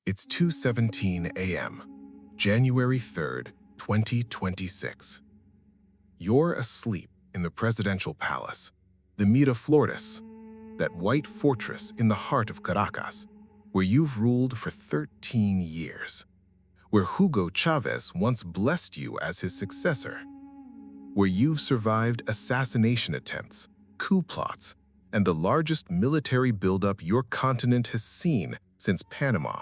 It's 2:17 a.m., January 3rd, 2026. You're asleep in the presidential palace, the Miraflores, that white fortress in the heart of Caracas, where you've ruled for 13 years, where Hugo Chavez once blessed you as his successor, where you've survived assassination attempts, coup plots, and the largest military buildup your continent has seen since Panama.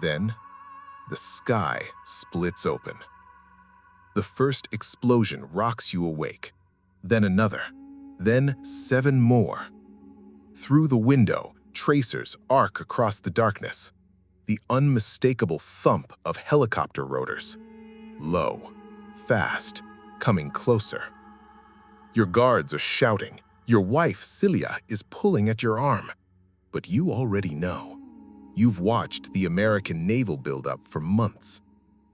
Then, the sky splits open. The first explosion rocks you awake, then another, then 7 more. Through the window, tracers arc across the darkness, the unmistakable thump of helicopter rotors. Low, fast, coming closer. Your guards are shouting. Your wife, Cilia, is pulling at your arm. But you already know. You've watched the American naval buildup for months.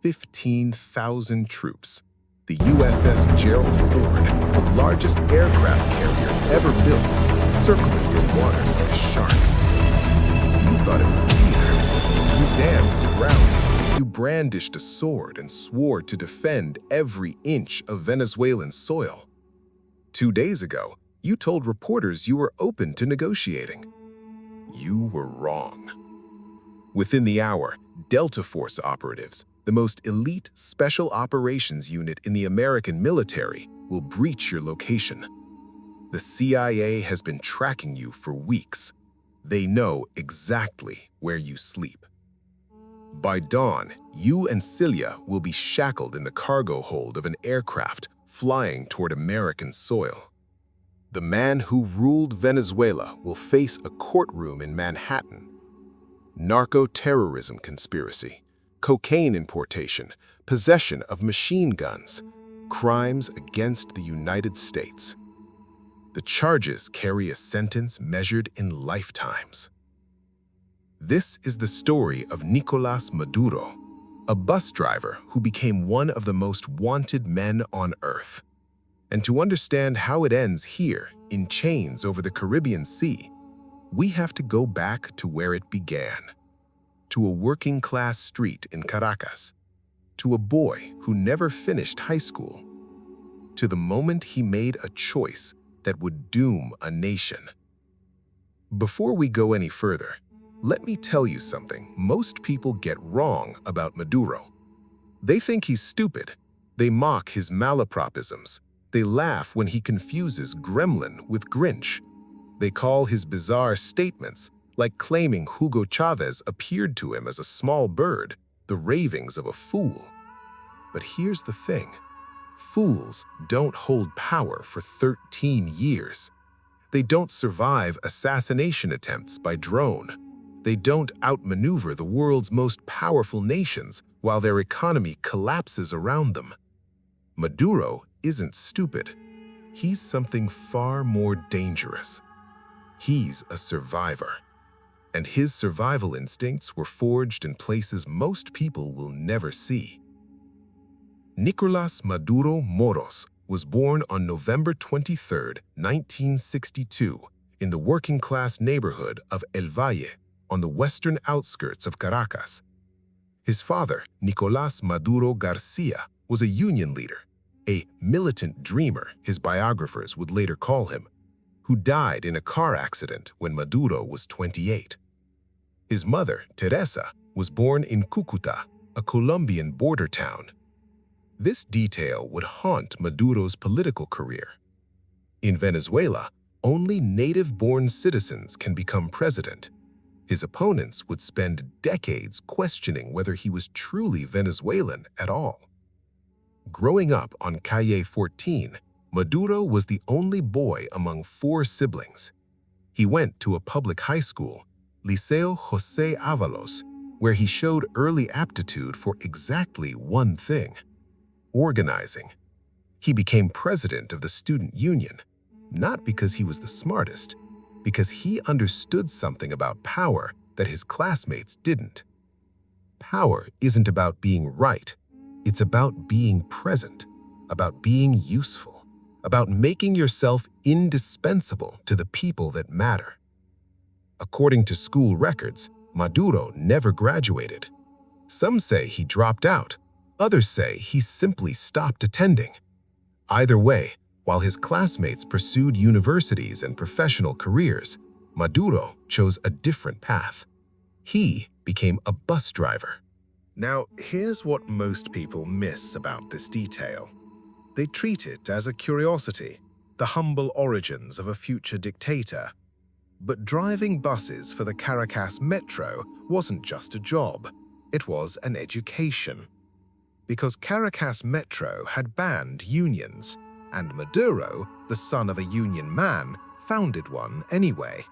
15,000 troops. The USS Gerald Ford, the largest aircraft carrier ever built, circling your waters like a shark. You thought it was theater. You danced to rallies. You brandished a sword and swore to defend every inch of Venezuelan soil. 2 days ago, you told reporters you were open to negotiating. You were wrong. Within the hour, Delta Force operatives, the most elite special operations unit in the American military, will breach your location. The CIA has been tracking you for weeks. They know exactly where you sleep. By dawn, you and Cilia will be shackled in the cargo hold of an aircraft flying toward American soil. The man who ruled Venezuela will face a courtroom in Manhattan. Narco-terrorism conspiracy, cocaine importation, possession of machine guns, crimes against the United States. The charges carry a sentence measured in lifetimes. This is the story of Nicolas Maduro, a bus driver who became one of the most wanted men on earth. And to understand how it ends here, in chains over the Caribbean Sea, we have to go back to where it began, to a working-class street in Caracas, to a boy who never finished high school, to the moment he made a choice that would doom a nation. Before we go any further, let me tell you something most people get wrong about Maduro. They think he's stupid. They mock his malapropisms. They laugh when he confuses gremlin with Grinch. They call his bizarre statements, like claiming Hugo Chavez appeared to him as a small bird, the ravings of a fool. But here's the thing. Fools don't hold power for 13 years. They don't survive assassination attempts by drone. They don't outmaneuver the world's most powerful nations while their economy collapses around them. Maduro isn't stupid. He's something far more dangerous. He's a survivor. And his survival instincts were forged in places most people will never see. Nicolas Maduro Moros was born on November 23, 1962, in the working-class neighborhood of El Valle, on the western outskirts of Caracas. His father, Nicolas Maduro Garcia, was a union leader, a militant dreamer, his biographers would later call him, who died in a car accident when Maduro was 28. His mother, Teresa, was born in Cúcuta, a Colombian border town. This detail would haunt Maduro's political career. In Venezuela, only native-born citizens can become president. His opponents would spend decades questioning whether he was truly Venezuelan at all. Growing up on Calle 14, Maduro was the only boy among 4 siblings. He went to a public high school, Liceo José Ábalos, where he showed early aptitude for exactly one thing: organizing. He became president of the student union, not because he was the smartest, because he understood something about power that his classmates didn't. Power isn't about being right. It's about being present, about being useful, about making yourself indispensable to the people that matter. According to school records, Maduro never graduated. Some say he dropped out, others say he simply stopped attending. Either way, while his classmates pursued universities and professional careers, Maduro chose a different path. He became a bus driver. Now, here's what most people miss about this detail. They treat it as a curiosity, the humble origins of a future dictator. But driving buses for the Caracas Metro wasn't just a job, it was an education. Because Caracas Metro had banned unions, and Maduro, the son of a union man, founded one anyway.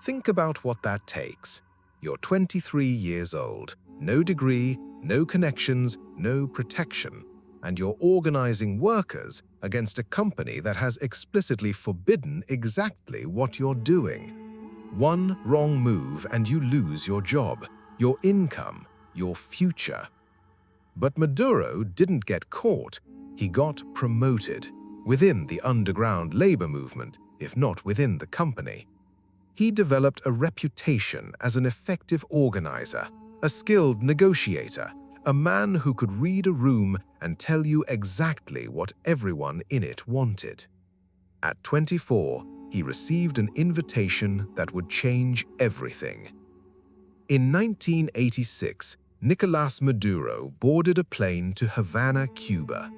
Think about what that takes. You're 23 years old, no degree, no connections, no protection, and you're organizing workers against a company that has explicitly forbidden exactly what you're doing. One wrong move and you lose your job, your income, your future. But Maduro didn't get caught, he got promoted within the underground labor movement, if not within the company. He developed a reputation as an effective organizer, a skilled negotiator, a man who could read a room and tell you exactly what everyone in it wanted. At 24, he received an invitation that would change everything. In 1986, Nicolas Maduro boarded a plane to Havana, Cuba.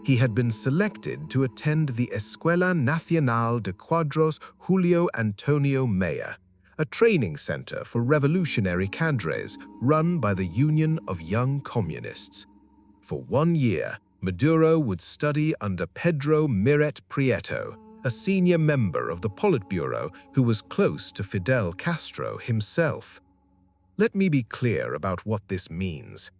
He had been selected to attend the Escuela Nacional de Cuadros Julio Antonio Mella, a training center for revolutionary cadres run by the Union of Young Communists. For 1 year, Maduro would study under Pedro Miret Prieto, a senior member of the Politburo who was close to Fidel Castro himself. Let me be clear about what this means.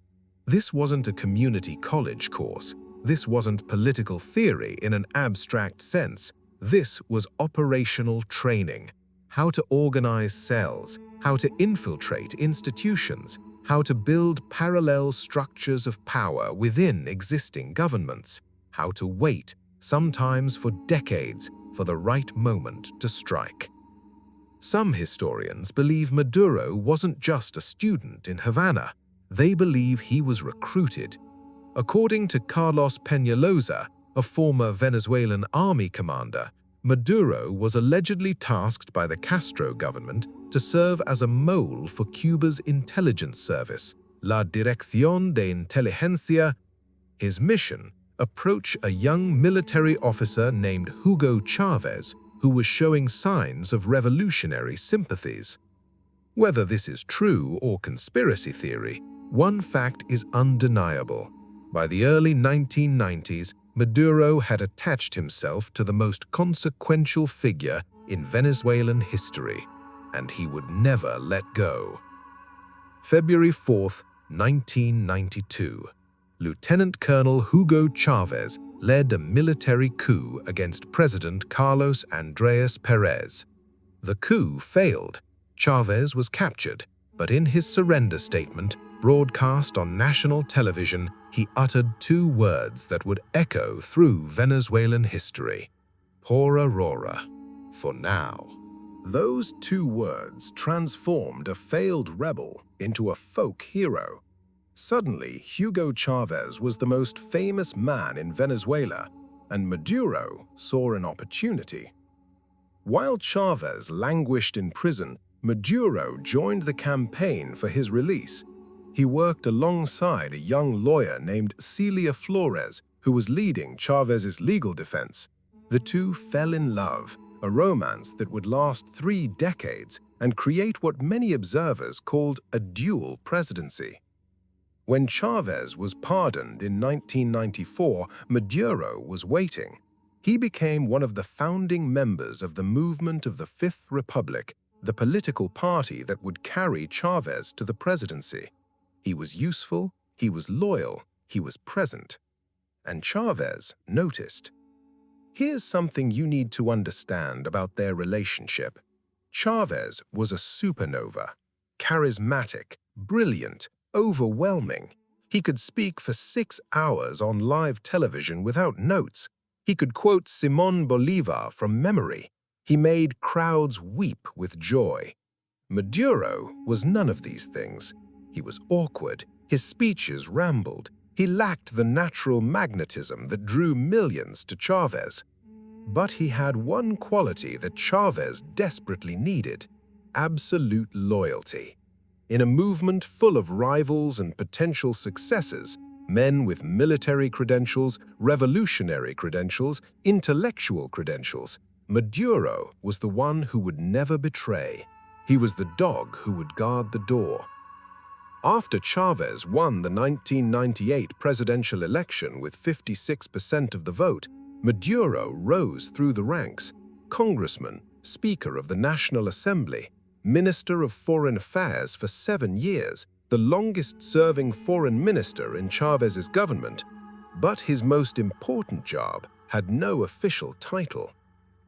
This wasn't a community college course. This wasn't political theory in an abstract sense. This was operational training. How to organize cells, how to infiltrate institutions, how to build parallel structures of power within existing governments, how to wait, sometimes for decades, for the right moment to strike. Some historians believe Maduro wasn't just a student in Havana. They believe he was recruited. According to Carlos Peñalosa, a former Venezuelan army commander, Maduro was allegedly tasked by the Castro government to serve as a mole for Cuba's intelligence service, La Dirección de Inteligencia. His mission: approach a young military officer named Hugo Chavez, who was showing signs of revolutionary sympathies. Whether this is true or conspiracy theory, one fact is undeniable. By the early 1990s, Maduro had attached himself to the most consequential figure in Venezuelan history, and he would never let go. February 4, 1992. Lieutenant Colonel Hugo Chavez led a military coup against President Carlos Andrés Pérez. The coup failed. Chavez was captured, but in his surrender statement, broadcast on national television, he uttered two words that would echo through Venezuelan history: por ahora, for now. Those two words transformed a failed rebel into a folk hero. Suddenly, Hugo Chavez was the most famous man in Venezuela, and Maduro saw an opportunity. While Chavez languished in prison, Maduro joined the campaign for his release. He worked alongside a young lawyer named Celia Flores, who was leading Chavez's legal defense. The two fell in love, a romance that would last 3 decades and create what many observers called a dual presidency. When Chavez was pardoned in 1994, Maduro was waiting. He became one of the founding members of the movement of the Fifth Republic, the political party that would carry Chavez to the presidency. He was useful, he was loyal, he was present. And Chavez noticed. Here's something you need to understand about their relationship. Chavez was a supernova, charismatic, brilliant, overwhelming. He could speak for 6 hours on live television without notes. He could quote Simón Bolívar from memory. He made crowds weep with joy. Maduro was none of these things. He was awkward, his speeches rambled, he lacked the natural magnetism that drew millions to Chavez. But he had one quality that Chavez desperately needed: absolute loyalty. In a movement full of rivals and potential successors, men with military credentials, revolutionary credentials, intellectual credentials, Maduro was the one who would never betray. He was the dog who would guard the door. After Chavez won the 1998 presidential election with 56% of the vote, Maduro rose through the ranks: congressman, Speaker of the National Assembly, Minister of Foreign Affairs for 7 years, the longest-serving foreign minister in Chavez's government. But his most important job had no official title.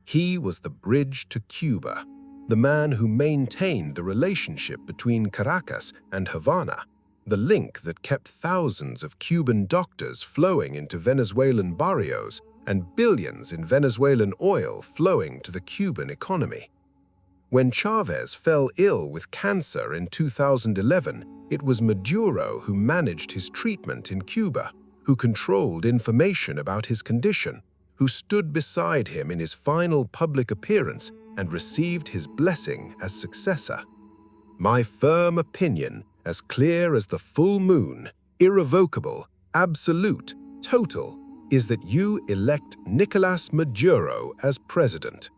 He was the bridge to Cuba, the man who maintained the relationship between Caracas and Havana, the link that kept thousands of Cuban doctors flowing into Venezuelan barrios and billions in Venezuelan oil flowing to the Cuban economy. When Chavez fell ill with cancer in 2011, it was Maduro who managed his treatment in Cuba, who controlled information about his condition, who stood beside him in his final public appearance and received his blessing as successor. My firm opinion, as clear as the full moon, irrevocable, absolute, total, is that you elect Nicolas Maduro as president.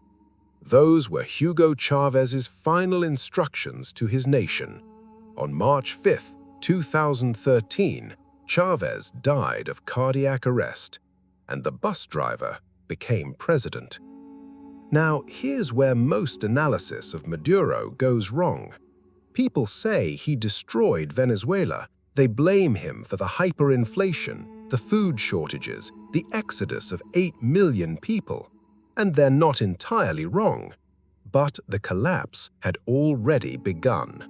Those were Hugo Chávez's final instructions to his nation. On March 5, 2013, Chávez died of cardiac arrest, and the bus driver became president. Now, here's where most analysis of Maduro goes wrong. People say he destroyed Venezuela. They blame him for the hyperinflation, the food shortages, the exodus of 8 million people. And they're not entirely wrong. But the collapse had already begun.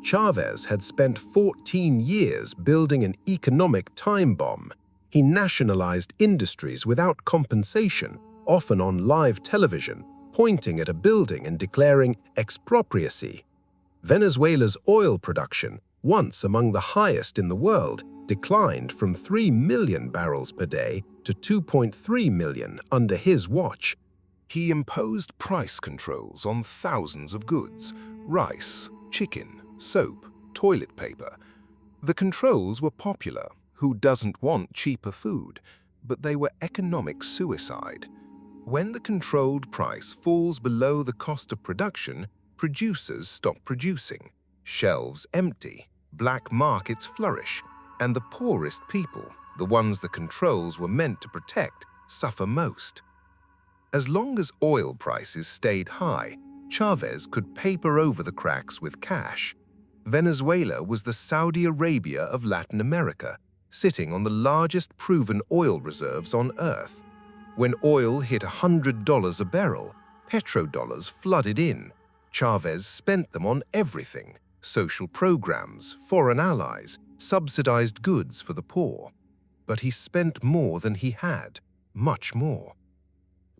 Chávez had spent 14 years building an economic time bomb. He nationalized industries without compensation, often on live television, pointing at a building and declaring expropriacy. Venezuela's oil production, once among the highest in the world, declined from 3 million barrels per day to 2.3 million under his watch. He imposed price controls on thousands of goods: rice, chicken, soap, toilet paper. The controls were popular. Who doesn't want cheaper food? But they were economic suicide. When the controlled price falls below the cost of production, producers stop producing, shelves empty, black markets flourish, and the poorest people, the ones the controls were meant to protect, suffer most. As long as oil prices stayed high, Chávez could paper over the cracks with cash. Venezuela was the Saudi Arabia of Latin America, sitting on the largest proven oil reserves on Earth. When oil hit $100 a barrel, petrodollars flooded in. Chávez spent them on everything: social programs, foreign allies, subsidized goods for the poor. But he spent more than he had, much more.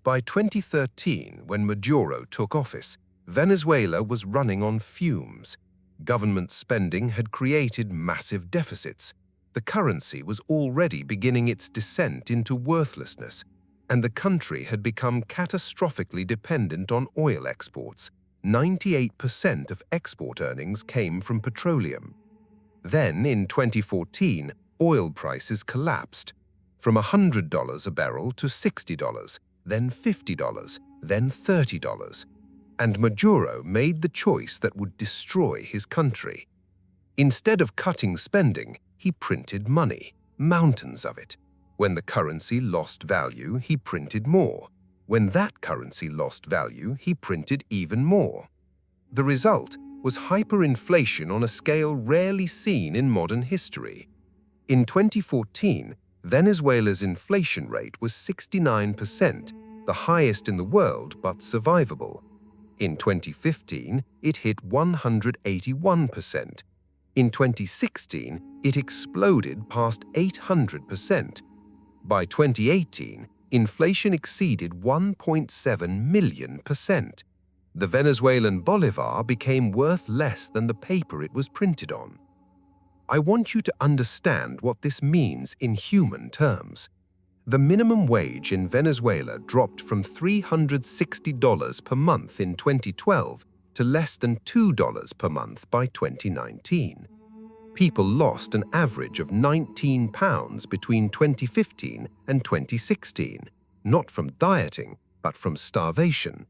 By 2013, when Maduro took office, Venezuela was running on fumes. Government spending had created massive deficits. The currency was already beginning its descent into worthlessness, and the country had become catastrophically dependent on oil exports. 98% of export earnings came from petroleum. Then, in 2014, oil prices collapsed from $100 a barrel to $60, then $50, then $30. And Maduro made the choice that would destroy his country. Instead of cutting spending, he printed money, mountains of it. When the currency lost value, he printed more. When that currency lost value, he printed even more. The result was hyperinflation on a scale rarely seen in modern history. In 2014, Venezuela's inflation rate was 69%, the highest in the world but survivable. In 2015, it hit 181%. In 2016, it exploded past 800%. By 2018, inflation exceeded 1.7 million%. The Venezuelan bolivar became worth less than the paper it was printed on. I want you to understand what this means in human terms. The minimum wage in Venezuela dropped from $360 per month in 2012 to less than $2 per month by 2019. People lost an average of £19 between 2015 and 2016, not from dieting, but from starvation.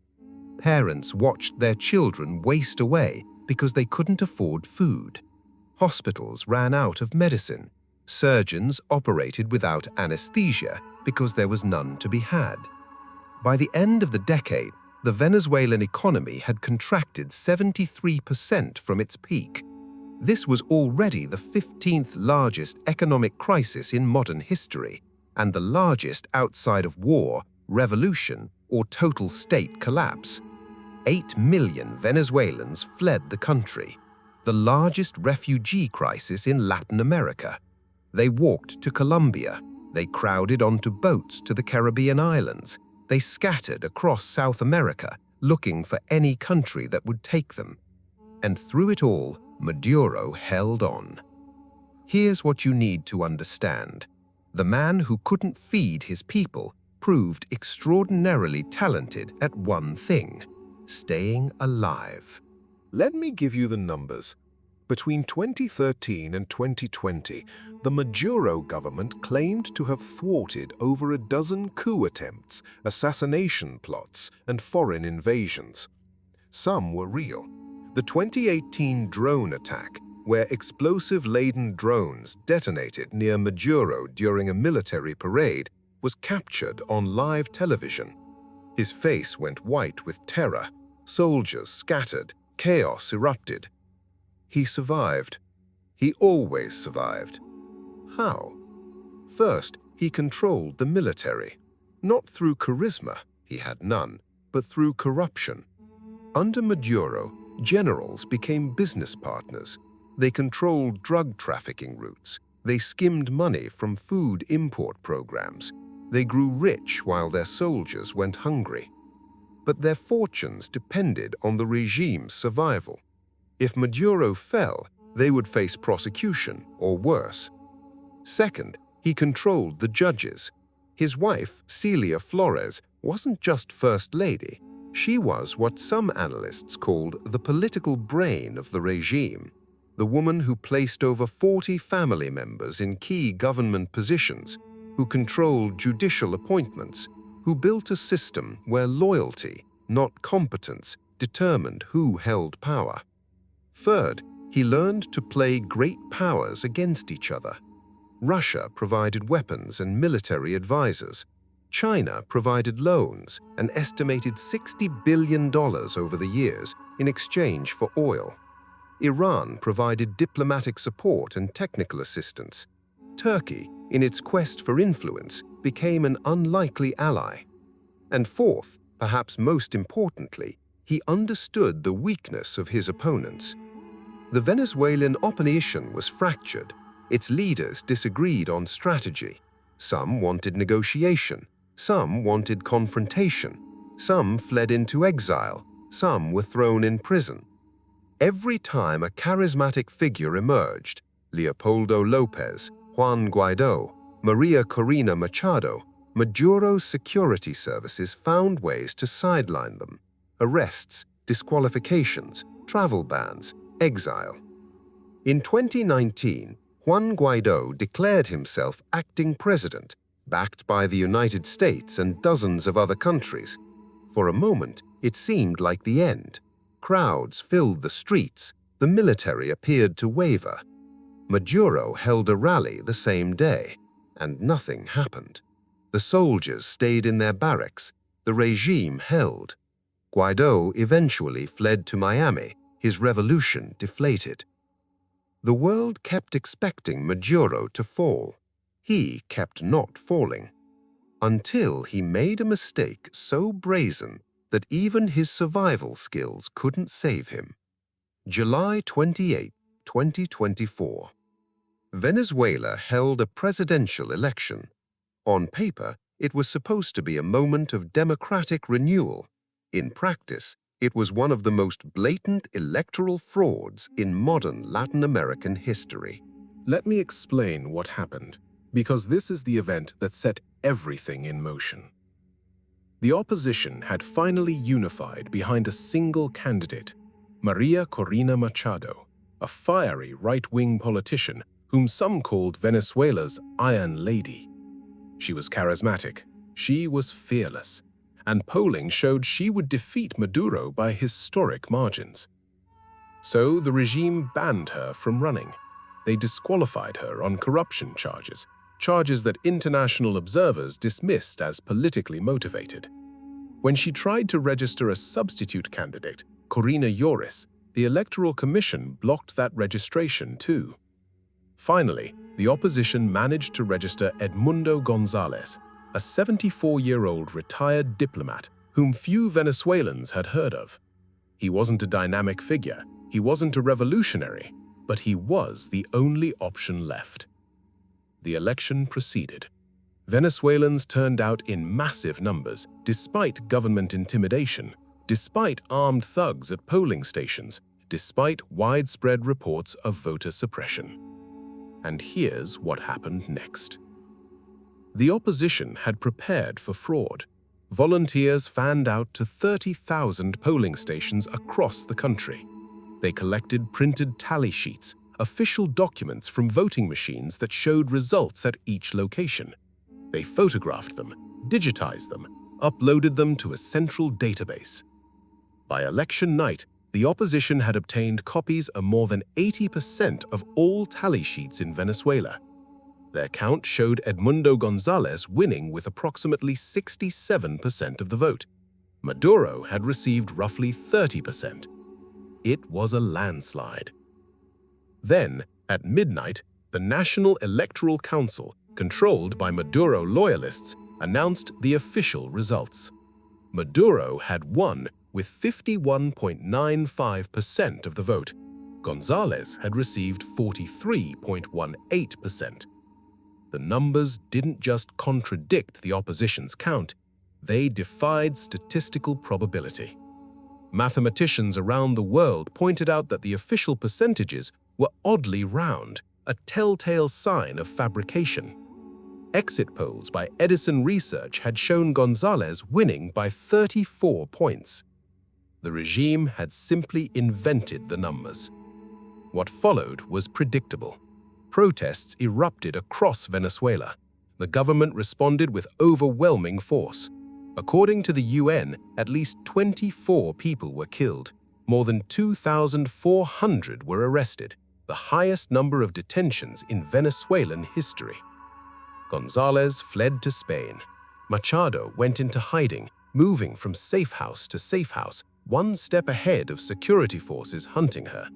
Parents watched their children waste away because they couldn't afford food. Hospitals ran out of medicine. Surgeons operated without anesthesia because there was none to be had. By the end of the decade, the Venezuelan economy had contracted 73% from its peak. This was already the 15th largest economic crisis in modern history, and the largest outside of war, revolution, or total state collapse. 8 million Venezuelans fled the country, the largest refugee crisis in Latin America. They walked to Colombia. They crowded onto boats to the Caribbean islands. They scattered across South America, looking for any country that would take them. And through it all, Maduro held on. Here's what you need to understand. The man who couldn't feed his people proved extraordinarily talented at one thing: staying alive. Let me give you the numbers. Between 2013 and 2020, the Maduro government claimed to have thwarted over a dozen coup attempts, assassination plots, and foreign invasions. Some were real. The 2018 drone attack, where explosive-laden drones detonated near Maduro during a military parade, was captured on live television. His face went white with terror. Soldiers scattered. Chaos erupted. He survived. He always survived. How? First, he controlled the military. Not through charisma, he had none, but through corruption. Under Maduro, generals became business partners. They controlled drug trafficking routes. They skimmed money from food import programs. They grew rich while their soldiers went hungry. But their fortunes depended on the regime's survival. If Maduro fell, they would face prosecution or worse. Second, he controlled the judges. His wife, Celia Flores, wasn't just First Lady. She was what some analysts called the political brain of the regime, the woman who placed over 40 family members in key government positions, who controlled judicial appointments, who built a system where loyalty, not competence, determined who held power. Third, he learned to play great powers against each other. Russia provided weapons and military advisors. China provided loans, an estimated $60 billion over the years, in exchange for oil. Iran provided diplomatic support and technical assistance. Turkey, in its quest for influence, became an unlikely ally. And fourth, perhaps most importantly, he understood the weakness of his opponents. The Venezuelan opposition was fractured. Its leaders disagreed on strategy. Some wanted negotiation. Some wanted confrontation. Some fled into exile. Some were thrown in prison. Every time a charismatic figure emerged, Leopoldo López, Juan Guaidó, Maria Corina Machado, Maduro's security services found ways to sideline them: arrests, disqualifications, travel bans, exile. In 2019, Juan Guaidó declared himself acting president, backed by the United States and dozens of other countries. For a moment, it seemed like the end. Crowds filled the streets. The military appeared to waver. Maduro held a rally the same day, and nothing happened. The soldiers stayed in their barracks. The regime held. Guaidó eventually fled to Miami, his revolution deflated. The world kept expecting Maduro to fall. He kept not falling, until he made a mistake so brazen that even his survival skills couldn't save him. July 28, 2024. Venezuela held a presidential election. On paper, it was supposed to be a moment of democratic renewal. In practice, It was one of the most blatant electoral frauds in modern Latin American history. Let me explain what happened, because this is the event that set everything in motion. The opposition had finally unified behind a single candidate, Maria Corina Machado, a fiery right-wing politician whom some called Venezuela's Iron Lady. She was charismatic, she was fearless, and polling showed she would defeat Maduro by historic margins. So the regime banned her from running. They disqualified her on corruption charges, charges that international observers dismissed as politically motivated. When she tried to register a substitute candidate, Corina Yoris, the Electoral Commission blocked that registration too. Finally, the opposition managed to register Edmundo González, a 74-year-old retired diplomat whom few Venezuelans had heard of. He wasn't a dynamic figure, he wasn't a revolutionary, but he was the only option left. The election proceeded. Venezuelans turned out in massive numbers, despite government intimidation, despite armed thugs at polling stations, despite widespread reports of voter suppression. And here's what happened next. The opposition had prepared for fraud. Volunteers fanned out to 30,000 polling stations across the country. They collected printed tally sheets, official documents from voting machines that showed results at each location. They photographed them, digitized them, uploaded them to a central database. By election night, the opposition had obtained copies of more than 80% of all tally sheets in Venezuela. Their count showed Edmundo González winning with approximately 67% of the vote. Maduro had received roughly 30%. It was a landslide. Then, at midnight, the National Electoral Council, controlled by Maduro loyalists, announced the official results. Maduro had won with 51.95% of the vote. González had received 43.18%. The numbers didn't just contradict the opposition's count, they defied statistical probability. Mathematicians around the world pointed out that the official percentages were oddly round, a telltale sign of fabrication. Exit polls by Edison Research had shown González winning by 34 points. The regime had simply invented the numbers. What followed was predictable. Protests erupted across Venezuela. The government responded with overwhelming force. According to the UN, at least 24 people were killed. More than 2,400 were arrested, the highest number of detentions in Venezuelan history. González fled to Spain. Machado went into hiding, moving from safe house to safe house, one step ahead of security forces hunting her.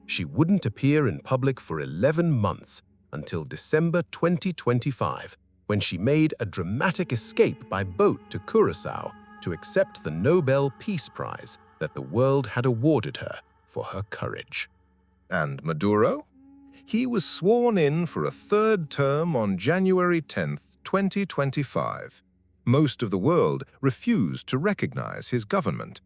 She wouldn't appear in public for 11 months until December 2025, when she made a dramatic escape by boat to Curaçao to accept the Nobel Peace Prize that the world had awarded her for her courage. And Maduro? He was sworn in for a third term on January 10, 2025. Most of the world refused to recognize his government.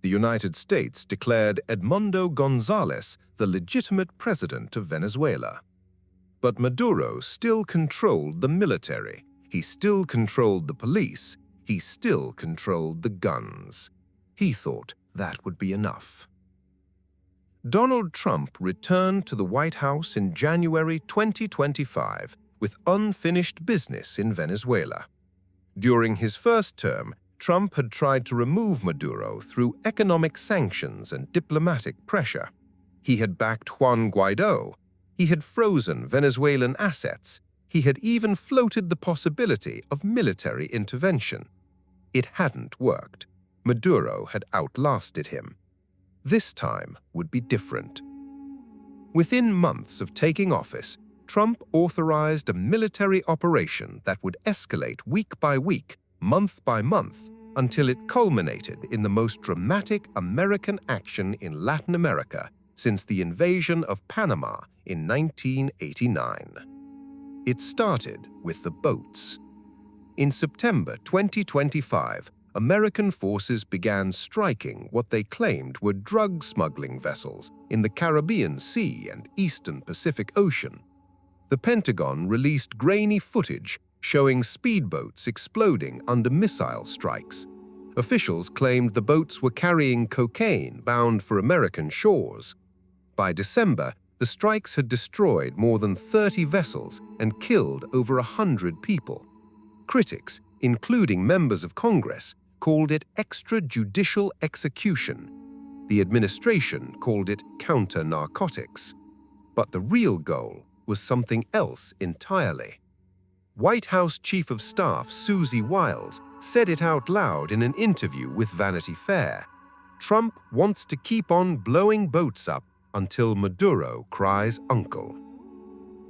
The United States declared Edmundo González the legitimate president of Venezuela. But Maduro still controlled the military, he still controlled the police, he still controlled the guns. He thought that would be enough. Donald Trump returned to the White House in January 2025 with unfinished business in Venezuela. During his first term, Trump had tried to remove Maduro through economic sanctions and diplomatic pressure. He had backed Juan Guaidó. He had frozen Venezuelan assets. He had even floated the possibility of military intervention. It hadn't worked. Maduro had outlasted him. This time would be different. Within months of taking office, Trump authorized a military operation that would escalate week by week, month by month, until it culminated in the most dramatic American action in Latin America since the invasion of Panama in 1989. It started with the boats. In September 2025, American forces began striking what they claimed were drug smuggling vessels in the Caribbean Sea and eastern Pacific Ocean. The Pentagon released grainy footage showing speedboats exploding under missile strikes. Officials claimed the boats were carrying cocaine bound for American shores. By December, the strikes had destroyed more than 30 vessels and killed over 100 people. Critics, including members of Congress, called it extrajudicial execution. The administration called it counter-narcotics. But the real goal was something else entirely. White House Chief of Staff Susie Wiles said it out loud in an interview with Vanity Fair. Trump wants to keep on blowing boats up until Maduro cries uncle.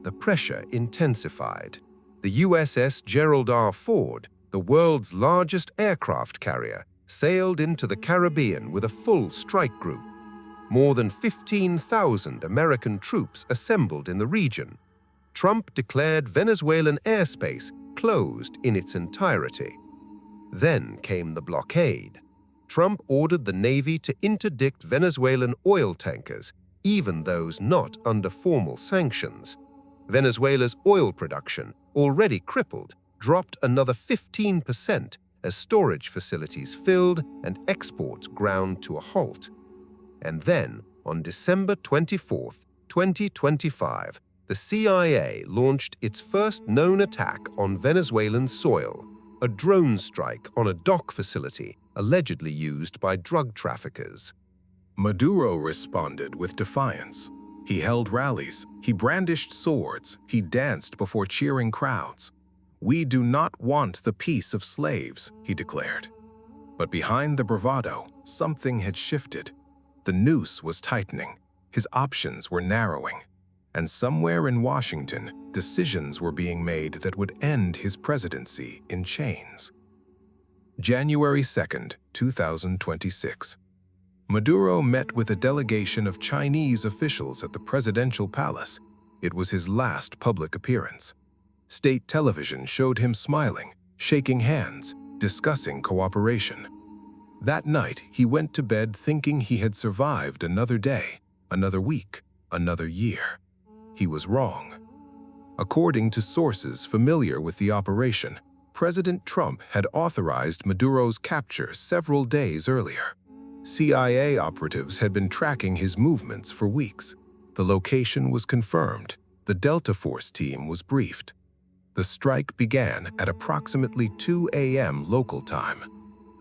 The pressure intensified. The USS Gerald R. Ford, the world's largest aircraft carrier, sailed into the Caribbean with a full strike group. More than 15,000 American troops assembled in the region. Trump declared Venezuelan airspace closed in its entirety. Then came the blockade. Trump ordered the Navy to interdict Venezuelan oil tankers, even those not under formal sanctions. Venezuela's oil production, already crippled, dropped another 15% as storage facilities filled and exports ground to a halt. And then, on December 24, 2025, the CIA launched its first known attack on Venezuelan soil, a drone strike on a dock facility allegedly used by drug traffickers. Maduro responded with defiance. He held rallies, he brandished swords, he danced before cheering crowds. "We do not want the peace of slaves," he declared. But behind the bravado, something had shifted. The noose was tightening, his options were narrowing, and somewhere in Washington, decisions were being made that would end his presidency in chains. January 2, 2026. Maduro met with a delegation of Chinese officials at the presidential palace. It was his last public appearance. State television showed him smiling, shaking hands, discussing cooperation. That night, he went to bed thinking he had survived another day, another week, another year. He was wrong. According to sources familiar with the operation, President Trump had authorized Maduro's capture several days earlier. CIA operatives had been tracking his movements for weeks. The location was confirmed. The Delta Force team was briefed. The strike began at approximately 2 a.m. local time.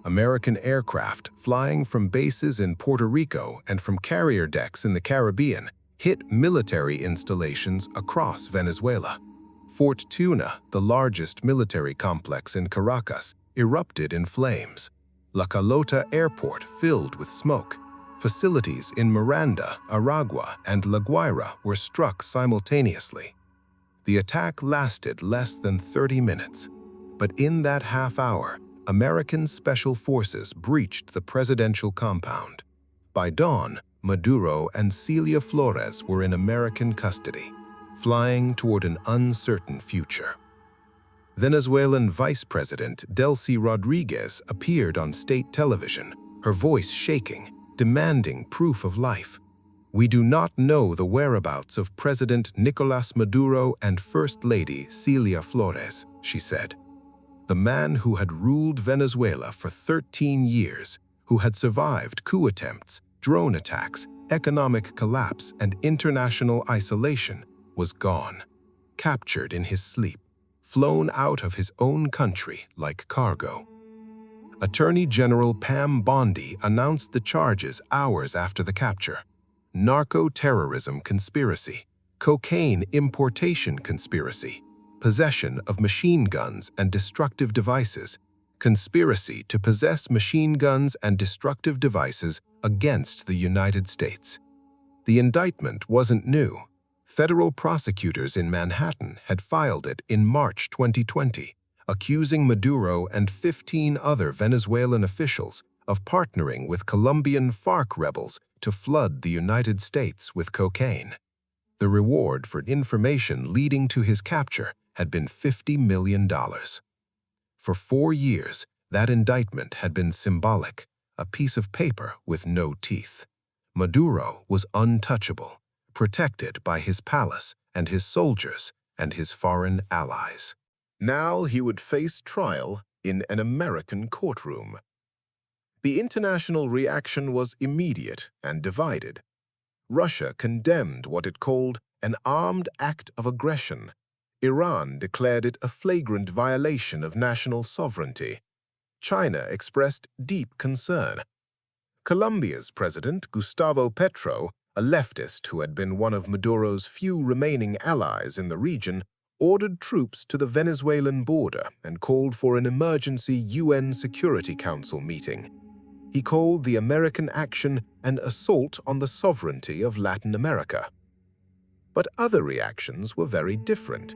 American aircraft flying from bases in Puerto Rico and from carrier decks in the Caribbean hit military installations across Venezuela. Fort Tuna, the largest military complex in Caracas, erupted in flames. La Calota Airport filled with smoke. Facilities in Miranda, Aragua, and La Guaira were struck simultaneously. The attack lasted less than 30 minutes, but in that half hour, American special forces breached the presidential compound. By dawn, Maduro and Celia Flores were in American custody, flying toward an uncertain future. Venezuelan Vice President Delcy Rodriguez appeared on state television, her voice shaking, demanding proof of life. "We do not know the whereabouts of President Nicolas Maduro and First Lady Celia Flores," she said. The man who had ruled Venezuela for 13 years, who had survived coup attempts, drone attacks, economic collapse, and international isolation, was gone, captured in his sleep, flown out of his own country like cargo. Attorney General Pam Bondi announced the charges hours after the capture: narco-terrorism conspiracy, cocaine importation conspiracy, possession of machine guns and destructive devices, conspiracy to possess machine guns and destructive devices against the United States. The indictment wasn't new. Federal prosecutors in Manhattan had filed it in March 2020, accusing Maduro and 15 other Venezuelan officials of partnering with Colombian FARC rebels to flood the United States with cocaine. The reward for information leading to his capture had been $50 million. For 4 years, That indictment had been symbolic, a piece of paper with no teeth. Maduro was untouchable, protected by his palace and his soldiers and his foreign allies. Now he would face trial in an American courtroom. The international reaction was immediate and divided. Russia condemned what it called an armed act of aggression. Iran declared it a flagrant violation of national sovereignty. China expressed deep concern. Colombia's president, Gustavo Petro, a leftist who had been one of Maduro's few remaining allies in the region, ordered troops to the Venezuelan border and called for an emergency UN Security Council meeting. He called the American action an assault on the sovereignty of Latin America. But other reactions were very different.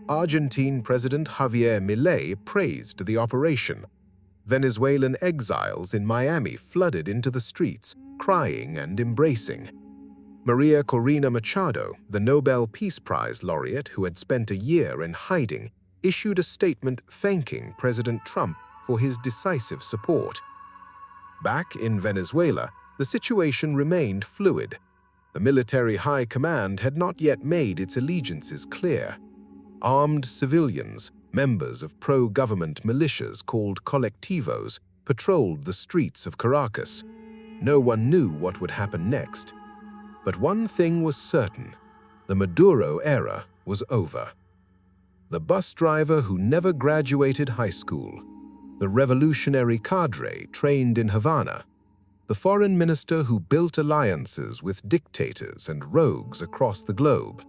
Argentine President Javier Milei praised the operation. Venezuelan exiles in Miami flooded into the streets, crying and embracing. Maria Corina Machado, the Nobel Peace Prize laureate who had spent a year in hiding, issued a statement thanking President Trump for his decisive support. Back in Venezuela, the situation remained fluid. The military high command had not yet made its allegiances clear. Armed civilians, members of pro-government militias called colectivos, patrolled the streets of Caracas. No one knew what would happen next. But one thing was certain: the Maduro era was over. The bus driver who never graduated high school, the revolutionary cadre trained in Havana, the foreign minister who built alliances with dictators and rogues across the globe,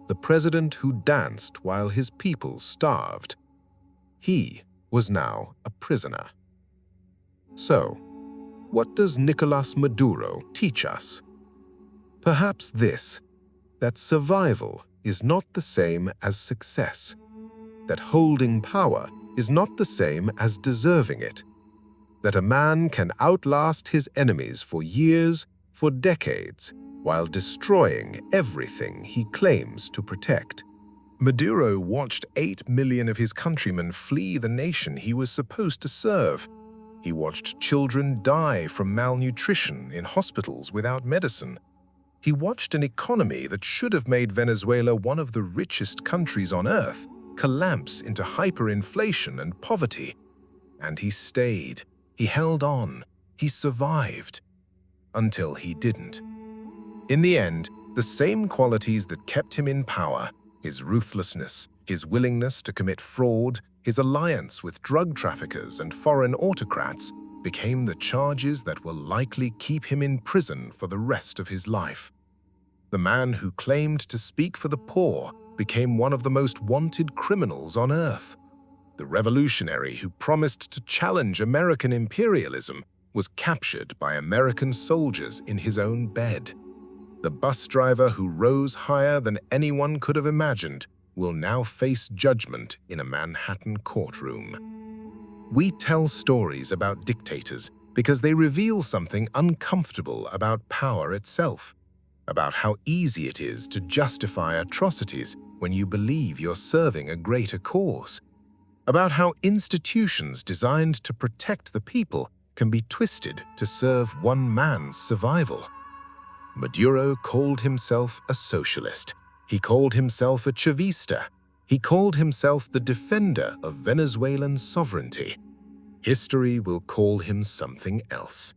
the president who danced while his people starved. He was now a prisoner. So, what does Nicolas Maduro teach us? Perhaps this: that survival is not the same as success, that holding power is not the same as deserving it, that a man can outlast his enemies for years, for decades, while destroying everything he claims to protect. Maduro watched 8 million of his countrymen flee the nation he was supposed to serve. He watched children die from malnutrition in hospitals without medicine. He watched an economy that should have made Venezuela one of the richest countries on earth collapse into hyperinflation and poverty. And he stayed. He held on. He survived. Until he didn't. In the end, the same qualities that kept him in power, his ruthlessness, his willingness to commit fraud, his alliance with drug traffickers and foreign autocrats, became the charges that will likely keep him in prison for the rest of his life. The man who claimed to speak for the poor became one of the most wanted criminals on earth. The revolutionary who promised to challenge American imperialism was captured by American soldiers in his own bed. The bus driver who rose higher than anyone could have imagined will now face judgment in a Manhattan courtroom. We tell stories about dictators because they reveal something uncomfortable about power itself, about how easy it is to justify atrocities when you believe you're serving a greater cause, about how institutions designed to protect the people can be twisted to serve one man's survival. Maduro called himself a socialist. He called himself a Chavista. He called himself the defender of Venezuelan sovereignty. History will call him something else.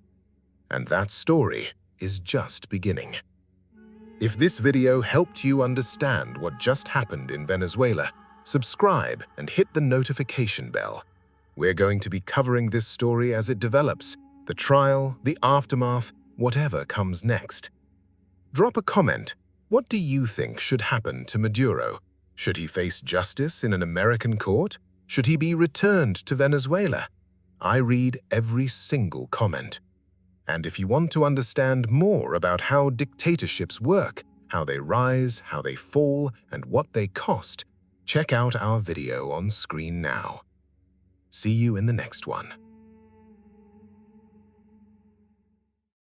And that story is just beginning. If this video helped you understand what just happened in Venezuela, subscribe and hit the notification bell. We're going to be covering this story as it develops, the trial, the aftermath, whatever comes next. Drop a comment. What do you think should happen to Maduro? Should he face justice in an American court? Should he be returned to Venezuela? I read every single comment. And if you want to understand more about how dictatorships work, how they rise, how they fall, and what they cost, check out our video on screen now. See you in the next one.